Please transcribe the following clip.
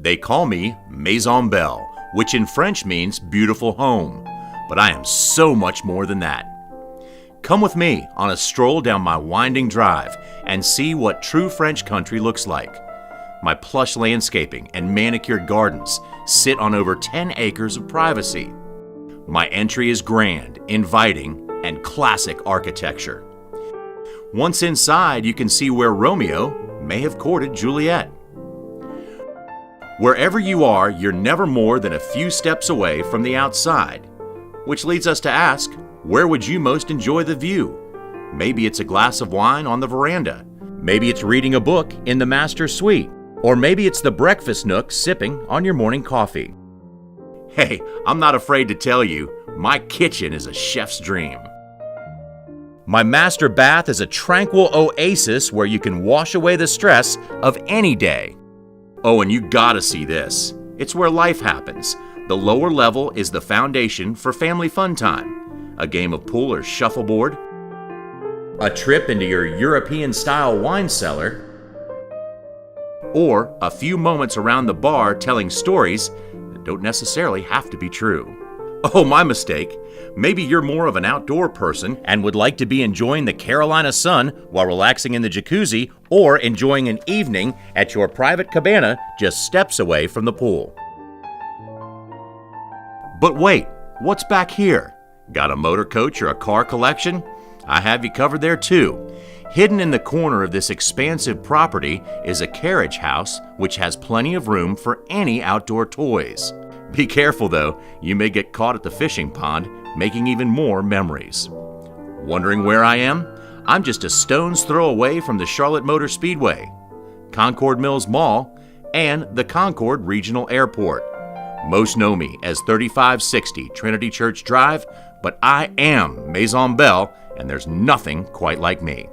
They call me Maison Belle, which in French means beautiful home, but I am so much more than that. Come with me on a stroll down my winding drive and see what true French country looks like. My plush landscaping and manicured gardens sit on over 10 acres of privacy. My entry is grand, inviting, and classic architecture. Once inside, you can see where Romeo may have courted Juliet. Wherever you are, you're never more than a few steps away from the outside, which leads us to ask, where would you most enjoy the view? Maybe it's a glass of wine on the veranda. Maybe it's reading a book in the master suite. Or maybe it's the breakfast nook sipping on your morning coffee. Hey, I'm not afraid to tell you, my kitchen is a chef's dream. My master bath is a tranquil oasis where you can wash away the stress of any day. Oh, and you gotta see this. It's where life happens. The lower level is the foundation for family fun time. A game of pool or shuffleboard, a trip into your European-style wine cellar, or a few moments around the bar telling stories that don't necessarily have to be true. Oh, my mistake. Maybe you're more of an outdoor person and would like to be enjoying the Carolina sun while relaxing in the jacuzzi or enjoying an evening at your private cabana just steps away from the pool. But wait, what's back here? Got a motor coach or a car collection? I have you covered there too. Hidden in the corner of this expansive property is a carriage house which has plenty of room for any outdoor toys. Be careful though, you may get caught at the fishing pond, making even more memories. Wondering where I am? I'm just a stone's throw away from the Charlotte Motor Speedway, Concord Mills Mall, and the Concord Regional Airport. Most know me as 3560 Trinity Church Drive, but I am Maison Belle, and there's nothing quite like me.